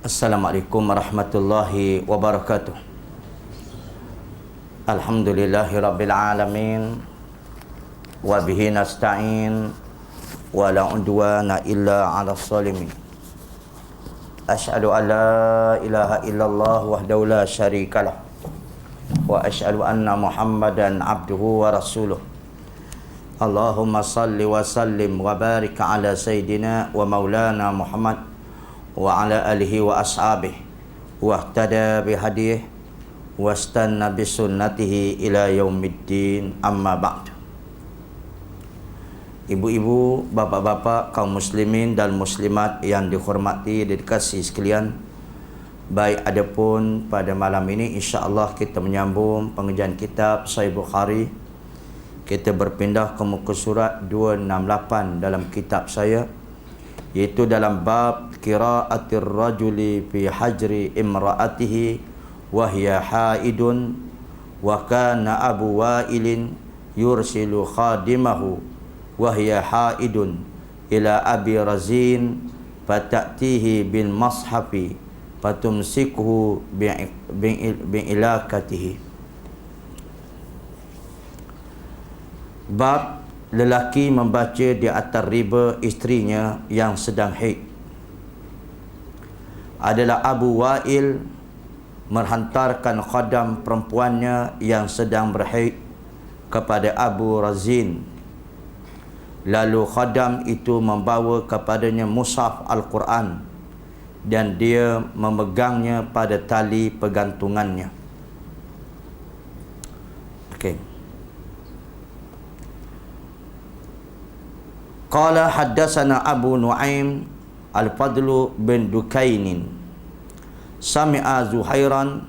Assalamualaikum warahmatullahi wabarakatuh. Alhamdulillahi rabbil alamin, wa bihi nasta'in, wa la udwana illa 'alal zalimin. Asyhadu an la ilaha illallah wahdahu la syarikalah, wa asyhadu anna Muhammadan abduhu wa rasuluh. Allahumma salli wa sallim wa barik ala sayyidina wa maulana Muhammad wa ala alihi wa ashabihi wa ihtada bihadiyih wa istanna bisunnatihi ila yaumiddin, amma ba'd. Ibu-ibu, bapak-bapak, kaum muslimin dan muslimat yang dihormati dan dikasihi sekalian, baik adapun pada malam ini insya-Allah kita menyambung pengajian kitab Sahih Bukhari. Kita berpindah ke muka surat 268 dalam kitab saya, iaitu dalam bab qiraatir rajuli fi hajri imraatihi wa hiya haidun wa kana Abu Wa'ilin yursilu khadimahu wa hiya haidun ila Abi Razin fatatihi bil mashafi fatumsikuhu bi'ilakatihi. Bab lelaki membaca di atas riba isterinya yang sedang haid. Adalah Abu Wa'il menghantarkan khadam perempuannya yang sedang berhaid kepada Abu Razin. Lalu khadam itu membawa kepadanya mushaf Al-Quran dan dia memegangnya pada tali pegantungannya. Okey. Qala haddatsana Abu Nu'aim Al-Fadlu bin Dukainin sami'a Zuhairan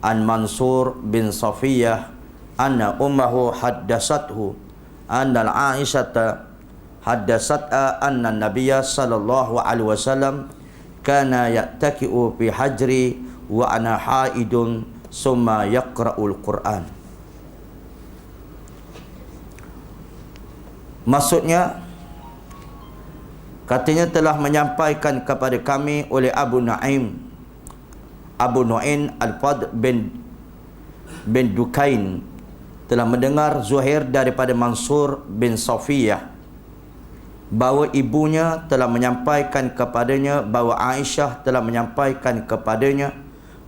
an Mansur bin Safiyah anna ummahu haddatsathu anna Aisyata haddatsatha anna Nabiyya sallallahu alaihi wasallam kana yattaki'u fi hajri wa ana haidun summa yaqra'ul Qur'an. Maksudnya, katanya telah menyampaikan kepada kami oleh Abu Nu'aim Al-Fadl bin Dukain telah mendengar Zuhair daripada Mansur bin Safiyah bahawa ibunya telah menyampaikan kepadanya, bahawa Aisyah telah menyampaikan kepadanya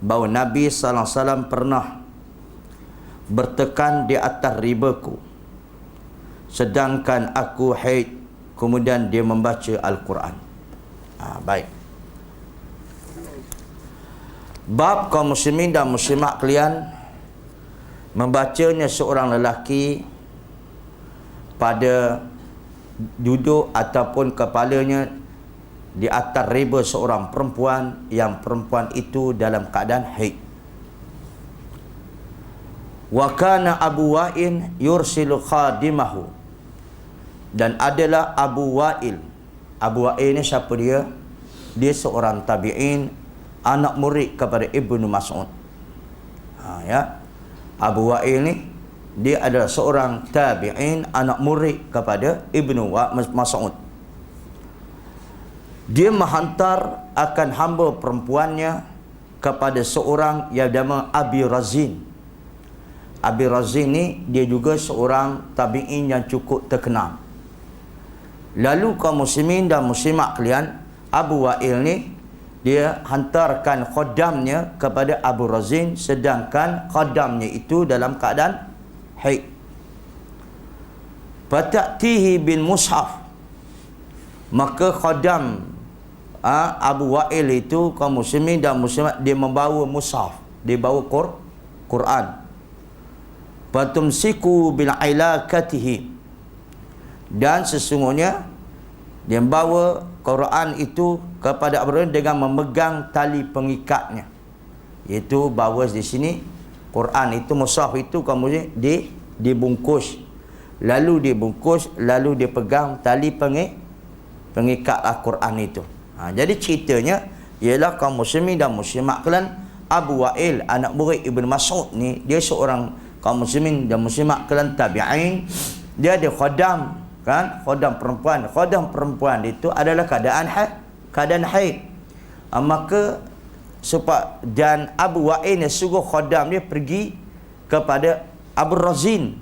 bahawa Nabi sallallahu alaihi wasallam pernah bertekan di atas ribaku sedangkan aku haid. Kemudian dia membaca Al-Quran. Baik. Bab kaum muslimin dan muslimat kalian membacanya seorang lelaki pada duduk ataupun kepalanya di atas riba seorang perempuan yang perempuan itu dalam keadaan haid. Wa kana Abu Wa'il yursilu khadimahu, dan adalah Abu Wa'il. Abu Wa'il ni siapa dia? Dia seorang tabi'in, anak murid kepada Ibnu Mas'ud. Ya. Abu Wa'il ni dia adalah seorang tabi'in, anak murid kepada Ibnu Mas'ud. Dia menghantar akan hamba perempuannya kepada seorang yang bernama Abi Razin. Abi Razin ni dia juga seorang tabi'in yang cukup terkenal. Lalu kaum muslimin dan muslimat kalian, Abu Wa'il ni dia hantarkan khadamnya kepada Abu Razin sedangkan khadamnya itu dalam keadaan haid. Fatatihi bin mushaf, maka khadam Abu Wa'il itu, kaum muslimin dan muslimat, dia membawa mushaf, dia bawa Quran. Fatumsiku bil ilakatihi, dan sesungguhnya dia membawa Quran itu kepada Abu Razin dengan memegang tali pengikatnya. Iaitu bahawa di sini Quran itu, mushaf itu kemudian dibungkus. Lalu dibungkus, lalu dia pegang tali pengikat Al-Quran itu. Jadi ceritanya ialah kaum muslimin dan muslimat kalian, Abu Wa'il anak murid Ibnu Mas'ud ni, dia seorang kaum muslimin dan muslimat kalian tabi'in. Dia ada khadam, kan, khadam perempuan itu adalah keadaan haid. Maka supaya dan Abu Wa'in suruh khodam dia pergi kepada Abu Razin.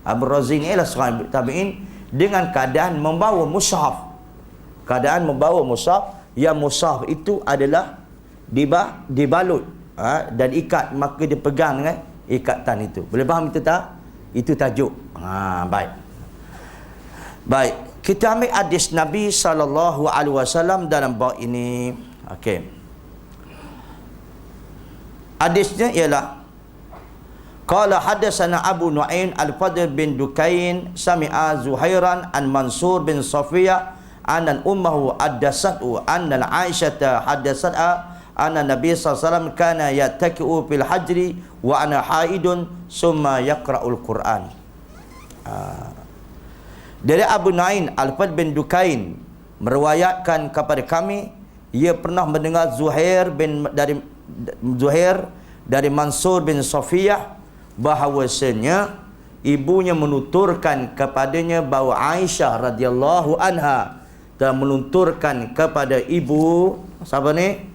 Abu Razin ialah seorang tabi'in dengan keadaan membawa mushaf. Keadaan membawa mushaf, yang mushaf itu adalah dibalut dan ikat, maka dia pegang dengan ikatan itu. Boleh faham itu tak? Itu tajuk. Baik. Baik, kita ambil hadis Nabi SAW dalam bab ini. Okey. Hadisnya ialah qala hadatsana Abu Nu'aim Al-Fadl bin Dukain sami'a Zuhairan an Mansur bin Safiyah an ummuhu haddatsathu anna Aisyah haddatsatha anna Nabi sallallahu alaihi wasallam kana yattaki'u fil hajri wa ana haidun summa yaqra'ul Quran. Dari Abu Nu'aim Al-Fadl bin Dukain meriwayatkan kepada kami, ia pernah mendengar Zuhair dari Mansur bin Safiyah bahawasanya ibunya menuturkan kepadanya bahawa Aisyah radhiyallahu anha telah menuturkan kepada ibu siapa ni?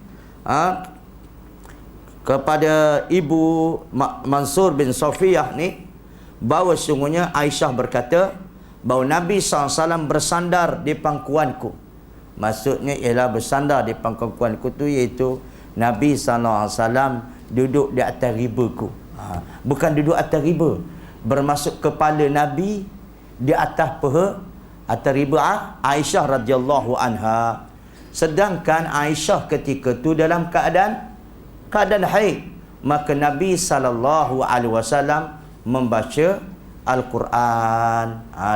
Kepada ibu Mansur bin Safiyah ni bahawa sungguhnya Aisyah berkata bahawa Nabi SAW bersandar di pangkuanku. Maksudnya ialah bersandar di pangkuanku tu iaitu Nabi SAW duduk di atas ribaku. Bukan duduk atas riba, bermaksud kepala Nabi di atas paha atas riba Aisyah radhiyallahu anha. Sedangkan Aisyah ketika tu dalam keadaan haid, maka Nabi SAW membaca Al-Quran.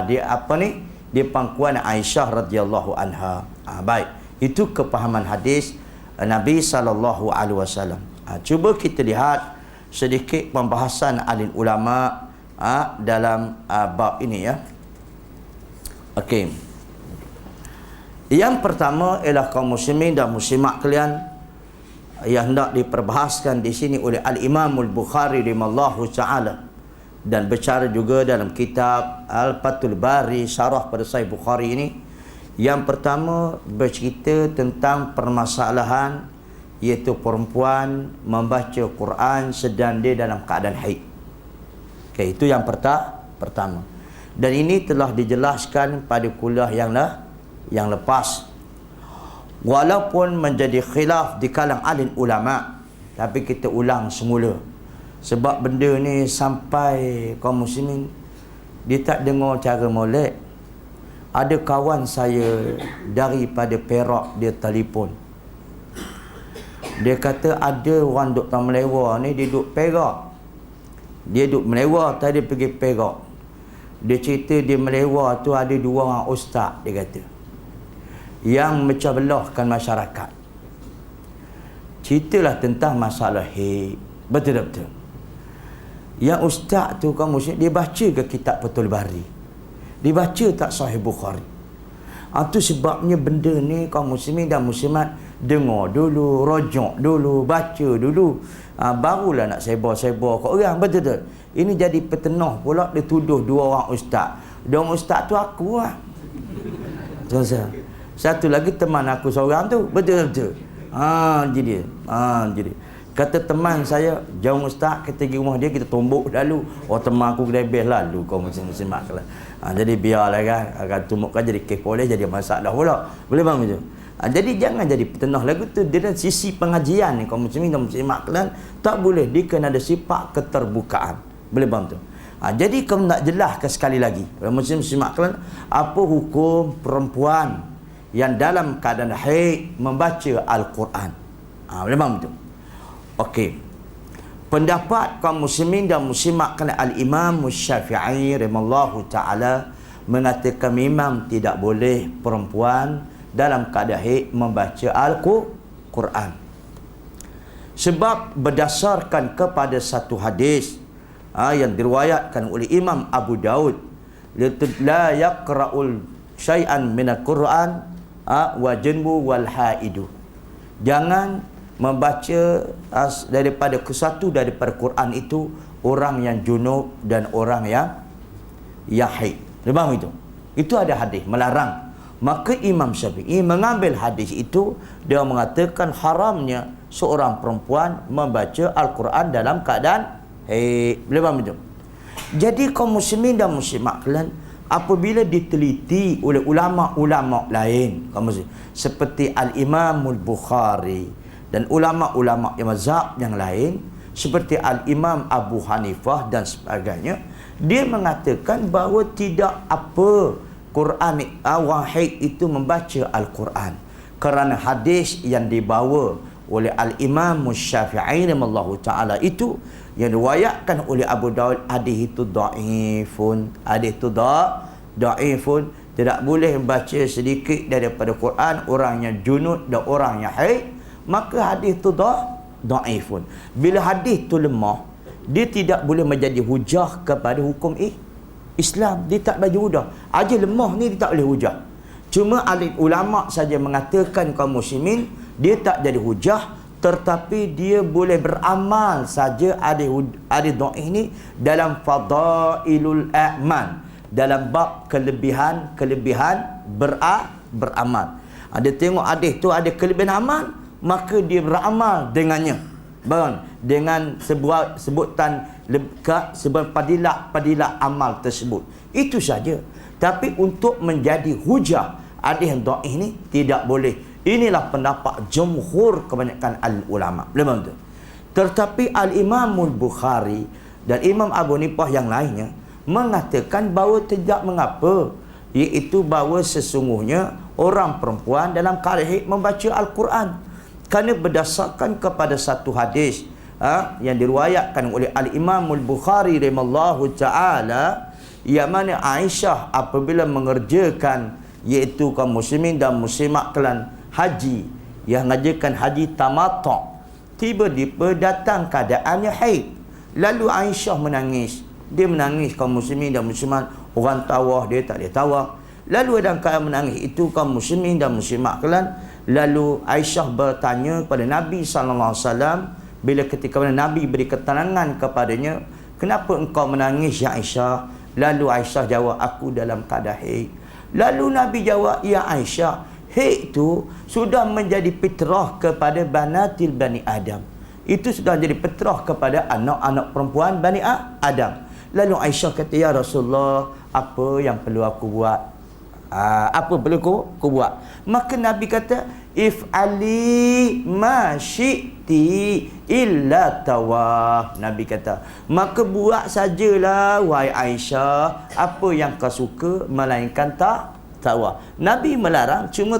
Dia apa ni? Di pangkuan Aisyah radhiyallahu anha. Baik, itu kepahaman hadis Nabi SAW. Cuba kita lihat sedikit pembahasan alim ulama dalam bab ini ya. Okey. Yang pertama ialah kaum muslimin dan muslimat kalian yang hendak diperbahaskan di sini oleh Al-Imam Al-Bukhari rahimahullahu taala, dan bercara juga dalam kitab Al-Fathul Bari syarah pada Sahih Bukhari ini. Yang pertama bercerita tentang permasalahan iaitu perempuan membaca Quran sedang dia dalam keadaan haid. Okey, itu yang pertama. Dan ini telah dijelaskan pada kuliah yang lepas. Walaupun menjadi khilaf di kalangan alim ulama, tapi kita ulang semula. Sebab benda ni sampai kaum muslimin dia tak dengar cara molek. Ada kawan saya daripada Perak, dia telefon. Dia kata ada orang Dr. Melewa ni, dia duduk Perak. Dia duduk Melewa, tadi pergi Perak. Dia cerita di Melewa tu ada 2 orang ustaz, dia kata, yang memecah belahkan masyarakat. Ceritalah tentang masalah haid. Betul-betul. Yang ustaz tu kaum muslim, dia baca ke kitab Fathul Bari? Dia baca tak Sahih Bukhari? Itu sebabnya benda ni kaum muslimin dan muslimat dengar dulu, rojok dulu, baca dulu, barulah nak sebar-sebar kat orang. Betul-betul. Ini jadi petenah pula, dia tuduh 2 orang ustaz. 2 orang ustaz tu aku lah. Satu lagi teman aku seorang tu. Betul-betul. Jadi kata teman saya, jauh ustaz, kita pergi rumah dia, kita tumbuk lalu. Teman aku kedebeh lalu kau muslim-muslimat lah. Jadi biarlah kan, akan tumbukkan jadi kes boleh jadi masalah pula. Boleh faham tu? Jadi jangan jadi petenah lagu tu. Dari sisi pengajian ni kaum muslimin dan muslimat kalian tak boleh, dia kena ada sifat keterbukaan. Boleh faham tu? Jadi kamu nak jelaskan sekali lagi muslim muslimat kalian, apa hukum perempuan yang dalam keadaan haid membaca Al-Quran. Boleh faham tu? Okey. Pendapat kaum muslimin dan muslimat kalian, Al-Imam Syafi'i rahimahullahu taala mengatakan memang tidak boleh perempuan dalam keadaan haid membaca Al-Quran. Sebab berdasarkan kepada satu hadis yang diriwayatkan oleh Imam Abu Daud, la yaqra'ul syai'an minal Quran wa junbu wal haidu. Jangan membaca daripada kesatu daripada Quran itu orang yang junub dan orang yang haid. Faham itu? Itu ada hadis melarang Maka Imam Syafi'i mengambil hadis itu, dia mengatakan haramnya seorang perempuan membaca Al-Quran dalam keadaan haid. Boleh faham itu? Jadi kaum muslimin dan muslimat kalian, apabila diteliti oleh ulama-ulama lain, kaum muslim, seperti Al-Imam Al-Bukhari dan ulama-ulama yang mazhab yang lain, seperti Al-Imam Abu Hanifah dan sebagainya, dia mengatakan bahawa tidak apa Quran wahid itu membaca Al-Quran, kerana hadis yang dibawa oleh Al-Imam Syafi'i rahimahullahu ta'ala itu, yang diriwayatkan oleh Abu Daud, hadis itu dhaifun, hadis itu dhaifun, tidak boleh membaca sedikit daripada Quran orangnya junub dan orangnya haid, maka hadis itu dhaifun. Bila hadis itu lemah, dia tidak boleh menjadi hujah kepada hukum Islam. Dia tak bagi hujah. Aja lemah ni dia tak boleh hujah. Cuma alim ulama saja mengatakan kaum muslimin dia tak jadi hujah, tetapi dia boleh beramal saja hadis dhaif ini dalam fadailul a'mal, dalam bab kelebihan beramal. Ada tengok hadis tu ada kelebihan amal, maka dia beramal dengannya. Dengan sebutan padilah amal tersebut. Itu saja. Tapi untuk menjadi hujah hadis dhaif ini tidak boleh. Inilah pendapat jumhur kebanyakan ulama. Belum tu. Tetapi Al-Imam Al-Bukhari dan Imam Abu Hanifah yang lainnya mengatakan bahawa tidak mengapa, iaitu bahawa sesungguhnya orang perempuan dalam keadaan haid membaca Al-Quran, kerana berdasarkan kepada satu hadis yang diriwayatkan oleh Al-Imam Al-Bukhari rahimahullahu ta'ala, yang mana Aisyah apabila mengerjakan, iaitu kaum muslimin dan muslimat kalian haji, yang mengajarkan haji tamattu', tiba-tiba datang keadaannya haid. Lalu Aisyah menangis. Dia menangis, kaum muslimin dan muslimat, orang tawaf dia tak boleh tawaf. Lalu dalam keadaan menangis itu kaum muslimin dan muslimat kalian, lalu Aisyah bertanya kepada Nabi SAW, bila ketika mana Nabi beri ketenangan kepadanya, kenapa engkau menangis ya Aisyah? Lalu Aisyah jawab, aku dalam keadaan haid. Lalu Nabi jawab, ya Aisyah, haid itu sudah menjadi fitrah kepada banatil Bani Adam. Itu sudah jadi fitrah kepada anak-anak perempuan Bani Adam. Lalu Aisyah kata, ya Rasulullah, apa yang perlu aku buat? Apa perlu aku buat? Maka Nabi kata, if'ali ma syi'ti illa tawaf. Nabi kata, maka buat sajalah wahai Aisyah apa yang kau suka, melainkan tawaf. Nabi melarang cuma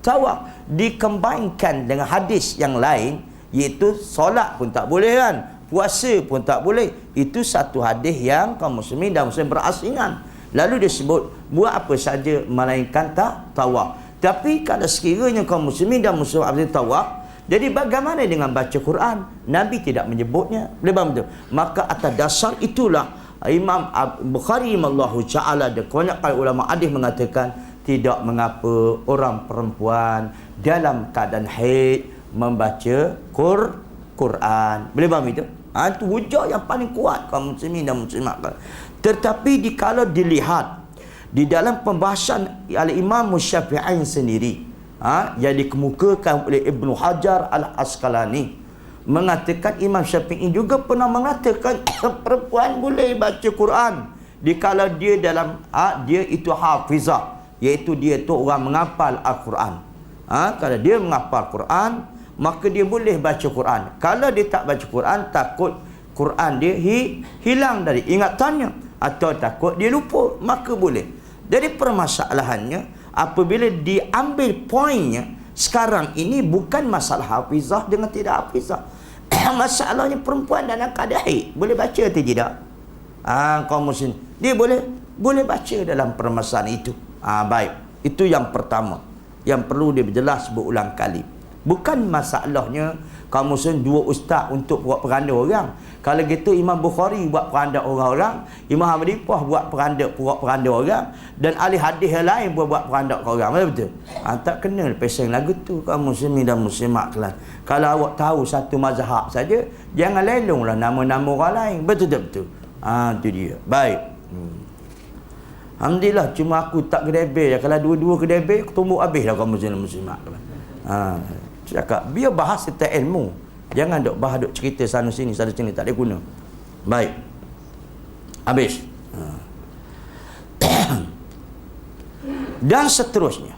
tawaf. Dikembangkan dengan hadis yang lain, iaitu solat pun tak boleh kan, puasa pun tak boleh. Itu satu hadis yang kaum muslimin dan muslim berasingan. Lalu dia sebut buat apa saja melainkan tawaf. Tapi kalau sekiranya kaum muslimin dan muslimat tawaf, jadi bagaimana dengan baca Quran? Nabi tidak menyebutnya. Betul? Maka atas dasar itulah Imam Bukhari rahimahullahu ta'ala dan kebanyakan ulama hadis mengatakan tidak mengapa orang perempuan dalam keadaan haid membaca Quran. Boleh faham itu? Itu hujah yang paling kuat kaum muslimin dan muslimat. Tetapi kalau dilihat di dalam pembahasan Al-Imam Syafi'i sendiri, yang dikemukakan oleh Ibnu Hajar Al-Asqalani, mengatakan Imam Syafi'i juga pernah mengatakan perempuan boleh baca Quran dikala dia dalam dia itu hafizah, iaitu dia tu orang menghafal Al-Quran. Kalau dia menghafal Quran, maka dia boleh baca Quran. Kalau dia tak baca Quran, takut Quran dia hilang dari ingatannya, atau takut dia lupa, maka boleh. Jadi permasalahannya, apabila diambil poinnya, sekarang ini bukan masalah hafizah dengan tidak hafizah. Masalahnya perempuan dalam keadaan haid boleh baca atau tidak? Kaum muslim, dia boleh baca dalam permasalahan itu. Baik, itu yang pertama yang perlu dia berjelas berulang kali. Bukan masalahnya kaum muslim dua ustaz untuk buat peranda orang. Kalau gitu Imam Bukhari buat peranda orang-orang, Imam Abu Hanifah buat peranda orang, dan ahli hadis yang lain buat peranda orang. Betul? Tak kena peseng lagu tu kaum muslimin dan muslimat kalian. Kalau awak tahu satu mazhab saja, jangan lelonglah nama-nama orang lain. Betul. Itu dia. Baik. Alhamdulillah, cuma aku tak kedebel je. Kalau dua-dua kedebel, aku tumbuk habis dah kaum muslimat. Cakap, biar bahas tentang ilmu. Jangan duk bahas duk cerita sana sini tak ada guna. Baik. Habis. Dan seterusnya.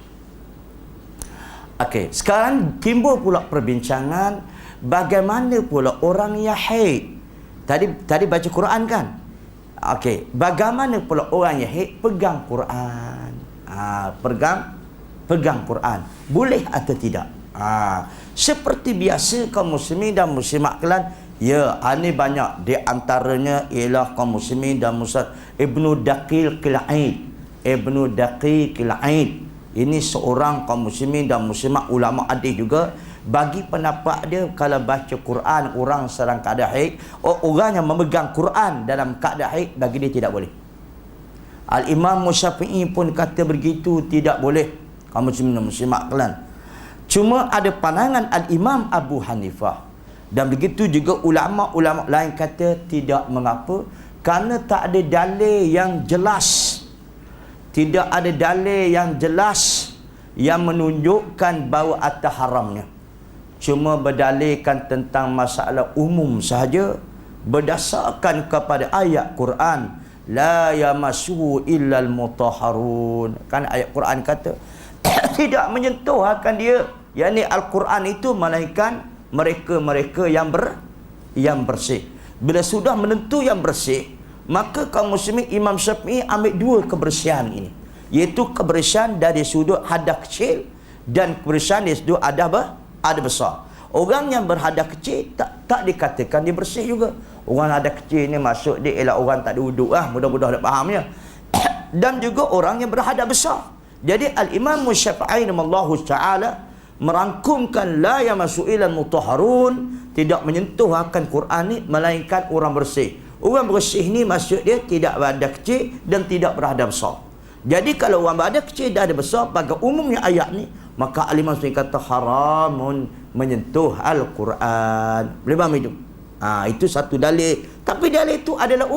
Okey, sekarang timbul pula perbincangan bagaimana pula orang yang haid. Tadi baca Quran kan? Okey, bagaimana pula orang yang haid pegang Quran? Pegang Quran. Boleh atau tidak? Seperti biasa kaum muslimin dan muslimat kalian, ya, ini banyak di antaranya ialah kaum muslimin dan muslimat Ibnu Daqiq al-Aid. Ibnu Daqiq al-Aid ini seorang kaum muslimin dan muslimat ulama hadis juga, bagi pendapat dia kalau baca Quran orang sedang keadaan haid, orang yang memegang Quran dalam keadaan haid, bagi dia tidak boleh. Al-Imam Syafi'i pun kata begitu, tidak boleh kaum muslimin dan muslimat kalian. Cuma ada pandangan Al-Imam Abu Hanifah, dan begitu juga ulama-ulama lain kata tidak mengapa, kerana tak ada dalil yang jelas. Tidak ada dalil yang jelas yang menunjukkan bahawa atas haramnya. Cuma berdalilkan tentang masalah umum sahaja berdasarkan kepada ayat Quran, la yamassuhu illal mutahharun. Kan ayat Quran kata tidak menyentuh akan dia, yakni Al-Quran itu melainkan mereka-mereka yang bersih. Bila sudah menentu yang bersih, maka kaum muslimin Imam Syafi'i ambil dua kebersihan ini, iaitu kebersihan dari sudut hadas kecil dan kebersihan dari sudut hadas besar. Orang yang berhadas kecil tak dikatakan dia bersih juga. Orang hadas kecil ni maksud dia ialah orang tak ada wuduk mudah-mudahan dah fahamnya. Dan juga orang yang berhadas besar. Jadi Al-Imam Syafi'i rahimallahu ta'ala merangkumkan la yamassu ilal mutahharun, tidak menyentuh akan Quran ni melainkan orang bersih. Orang bersih ni maksud dia tidak berhadas kecil dan tidak berhadas besar. Jadi kalau orang berhadas kecil dan ada besar, pada umumnya ayat ni, maka Al-Imam Syafi'i kata haramun menyentuh Al-Quran. Boleh faham itu? Itu satu dalil. Tapi dalil itu adalah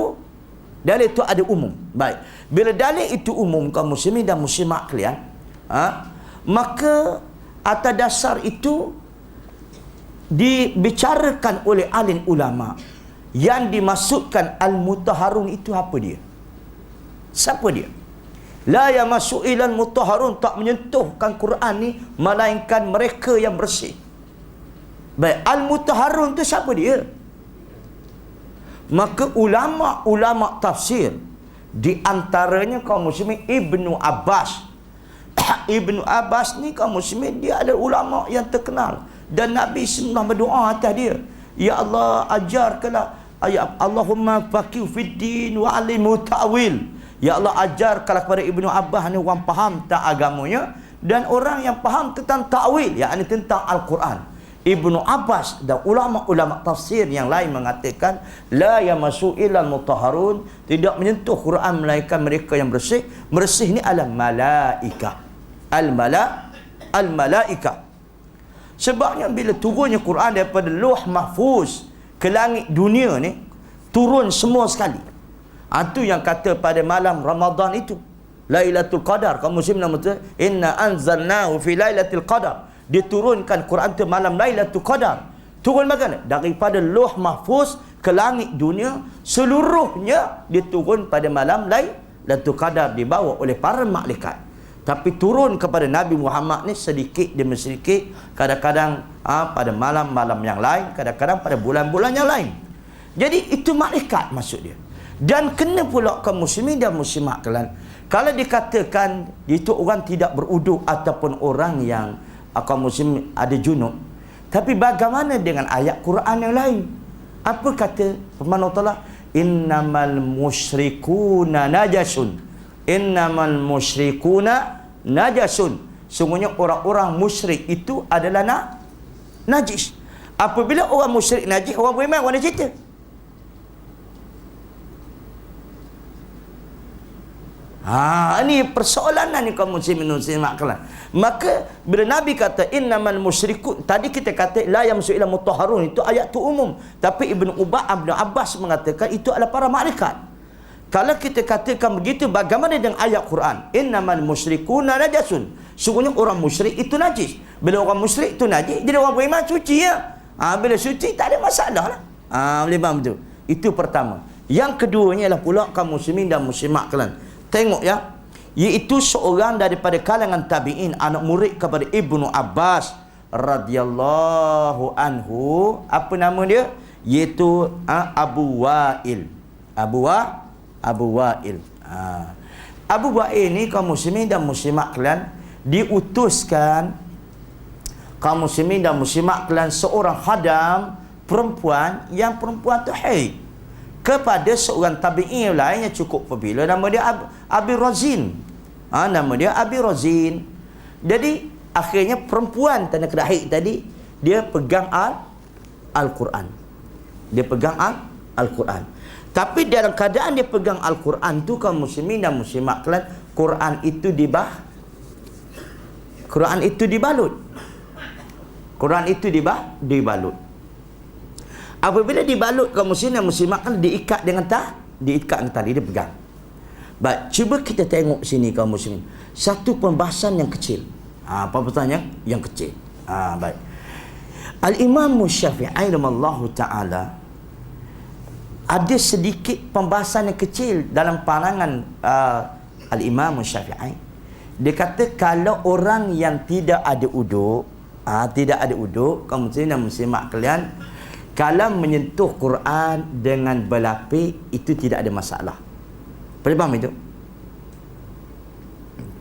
dalil itu ada umum. Baik. Bila dalil itu umum kaum muslimin dan muslimat kalian, maka atas dasar itu dibicarakan oleh alim ulama, yang dimaksudkan al-mutahharun itu apa dia? Siapa dia? La yamassu ilal mutahharun, tak menyentuhkan Quran ni melainkan mereka yang bersih. Baik, al-mutahharun tu siapa dia? Maka ulama-ulama tafsir, di antaranya kaum muslimin Ibnu Abbas. Ibnu Abbas ni kaum muslimin dia adalah ulama yang terkenal, dan Nabi SAW berdoa atas dia, ya Allah ajarkanlah ayat Allahumma faqih fid din wa alimhu ta'wil. Ya Allah ajarkanlah kepada Ibnu Abbas ni orang faham tentang agamanya dan orang yang faham tentang ta'wil, yakni tentang Al-Quran. Ibnu Abbas dan ulama-ulama tafsir yang lain mengatakan la yamassu ilal mutahharun, tidak menyentuh Quran melainkan mereka yang bersih. Bersih ni adalah malaikah. Al-malaikah. Sebabnya bila turunnya Quran daripada Lauh Mahfuz ke langit dunia ni, turun semua sekali. Itu yang kata pada malam Ramadan itu, Lailatul Qadar. Kamu muslim nama tu, inna anzalnahu fi Lailatul Qadar. Diturunkan Quran itu malam Lailatul Qadar. Turun bagaimana? Daripada Lauh Mahfuz ke langit dunia, seluruhnya diturun pada malam Lailatul Qadar, dibawa oleh para malaikat. Tapi turun kepada Nabi Muhammad ni sedikit demi sedikit, kadang-kadang pada malam-malam yang lain, kadang-kadang pada bulan-bulan yang lain. Jadi itu malaikat maksud dia. Dan kena pula kaum muslimin dan muslimat kalian, kalau dikatakan itu orang tidak beruduk ataupun orang yang kaum muslim ada junub, tapi bagaimana dengan ayat Quran yang lain? Apa kata firman Allah Taala? Innamal musyrikuna najasun. Innamal musyrikuna najasun. Sungguhnya orang-orang musyrik itu adalah najis. Apabila orang musyrik najis, orang beriman mana cerita? Ini persoalan ni kaum muslimin muslimat kalian. Maka bila Nabi kata innamal musyrikun, tadi kita kata la yamassu illa mutahharun, itu ayat tu umum. Tapi Ibnu Abbas mengatakan itu adalah para malaikat. Kalau kita katakan begitu, bagaimana dengan ayat Quran? Innamal musyrikuna najasun. Sungguhnya orang musyrik itu najis. Bila orang musyrik itu najis, jadi orang beriman suci ya. Bila suci tak ada masalah lah. Boleh faham tu? Itu pertama. Yang keduanya ialah pula kaum muslimin dan muslimat kalian. Tengok ya. Iaitu seorang daripada kalangan tabi'in, anak murid kepada Ibnu Abbas radhiyallahu anhu. Apa nama dia? Iaitu Abu Wa'il. Abu Wa'il. Abu Wa'il ni kaum muslimin dan muslimat kalian diutuskan, kaum muslimin dan muslimat kalian, seorang khadam perempuan yang perempuan tu haid kepada seorang tabi'in lain yang cukup popular, nama dia Abi Razin. Nama dia Abi Razin. Jadi akhirnya perempuan tanda kena haid tadi, dia pegang Al-Quran. Dia pegang Al-Quran. Tapi dalam keadaan dia pegang Al-Quran tu, kaum muslimin dan muslimat kalian, Quran itu dibalut. Quran itu dibalut. Apabila dibalut, kaum muslimin dan muslimat kalian diikat dengan tali, dia pegang. Baik, cuba kita tengok sini kaum muslimin. Satu pembahasan yang kecil. Pembahasan yang kecil. Baik. Al-Imam Syafi'i rahimallahu ta'ala ada sedikit pembahasan yang kecil dalam pandangan Al-Imam Syafi'i. Dia kata kalau orang yang tidak ada uduk, kaum muslimin dan muslimat kalian, kalau menyentuh Quran dengan berlapis, itu tidak ada masalah. Faham itu?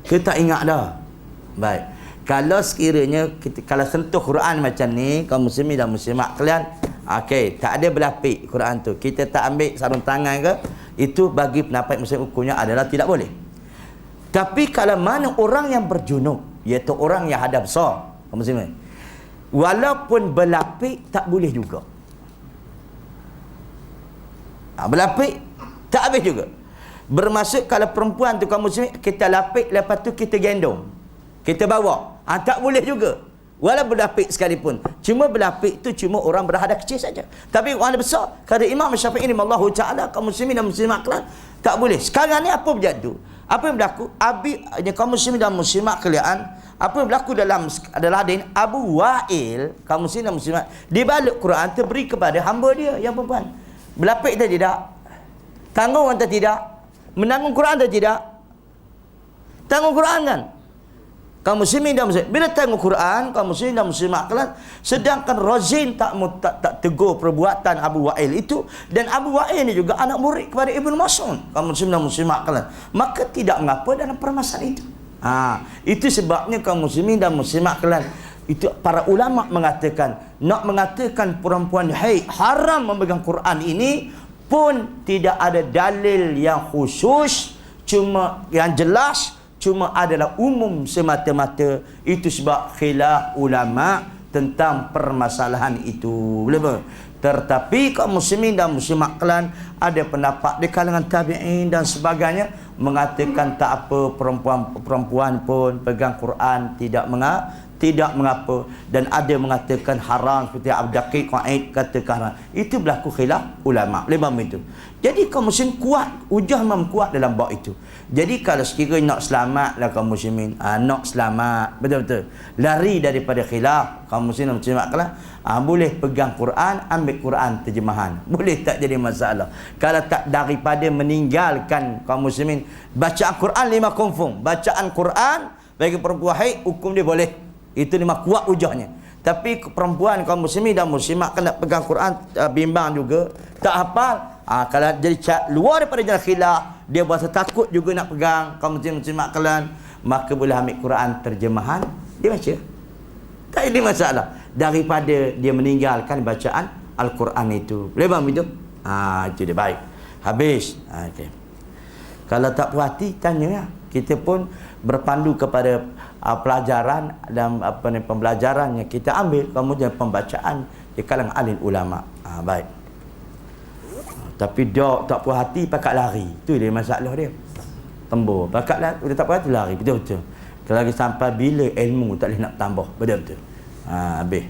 Kita ingat dah. Baik. Kalau sekiranya kalau sentuh Quran macam ni, kaum muslimin dan muslimat kalian, okey, tak ada berlapis Quran tu, kita tak ambil sarung tangan ke, itu bagi pendapat muslim hukumnya adalah tidak boleh. Tapi kalau mana orang yang berjunub, iaitu orang yang hadas besar, kaum muslimin, walaupun berlapis tak boleh juga. Berlapis tak habis juga. Bermaksud kalau perempuan tu kaum muslimin, kita lapis, lepas tu kita gendong, kita bawa, tak boleh juga. Walau berlapis sekalipun. Cuma berlapis tu cuma orang berhadas kecil saja. Tapi orang besar, kata Imam Syafi'i rahimahullahu ta'ala, kaum muslimin dan muslimat kalian tak boleh. Sekarang ni apa berjadu? Apa yang berlaku? Kaum muslimin dan muslimat kalian, apa yang berlaku adalah Abu Wa'il, kaum muslimin dan muslimat, dibalut Quran tu beri kepada hamba dia yang perempuan. Berlapis atau tidak? Tanggung atau tidak? Menanggung Quran atau tidak? Tanggung Quran kan? Kaum muslimin dan muslimat, bila tengok Quran, kaum muslimin dan muslimat kalian, sedangkan Razin tak tegur perbuatan Abu Wa'il itu, dan Abu Wa'il ni juga anak murid kepada Ibnu Mas'ud, kaum muslimin dan muslimat kalian, maka tidak mengapa dalam permasalahan itu. Itu sebabnya kaum muslimin dan muslimat kalian, itu para ulama mengatakan, nak mengatakan perempuan haid haram memegang Quran ini pun tidak ada dalil yang khusus, cuma yang jelas, cuma adalah umum semata-mata. Itu sebab khilaf ulama tentang permasalahan itu. Boleh. Tetapi kaum muslimin dan muslimat kalian, ada pendapat di kalangan tabi'in dan sebagainya mengatakan tak apa, perempuan pun pegang Quran tidak mengapa, dan ada mengatakan haram, seperti Abdul Daqiq Qaid katakan haram. Itu berlaku khilaf ulama. Lebam itu. Jadi kaum muslimin kuat, hujah memang kuat dalam bab itu. Jadi kalau sekiranya nak selamatlah kaum muslimin, nak selamat betul-betul, lari daripada khilaf, kaum muslimin muslimat kalian, boleh pegang Quran, ambil Quran terjemahan, boleh, tak jadi masalah. Kalau tak daripada meninggalkan kaum muslimin bacaan Quran 5 confirm, bacaan Quran bagi perempuan haid hukum dia boleh. Itu memang kuat hujahnya. Tapi perempuan kaum muslimin dan muslimat kena pegang Quran, bimbang juga, tak hafal, kalau jadi luar daripada jalan khilaf, dia berasa takut juga nak pegang, kaum muslimin muslimat kalian, maka boleh ambil Quran terjemahan, dia baca, tak ada masalah, daripada dia meninggalkan bacaan Al-Quran itu. Boleh faham itu? Itu dia, baik, habis. Okay. Kalau tak puas hati, tanya ya. Kita pun berpandu kepada pelajaran dan pembelajaran yang kita ambil, kemudian pembacaan di kalangan alim ulama. Baik. Tapi dia tak puas hati pakat lari. Itu dia masalah dia. Tembur. Pakat lari, dia tak puas hati lari. Betul-betul. Kalau lagi sampai bila ilmu tak boleh nak tambah. Betul-betul. Habis.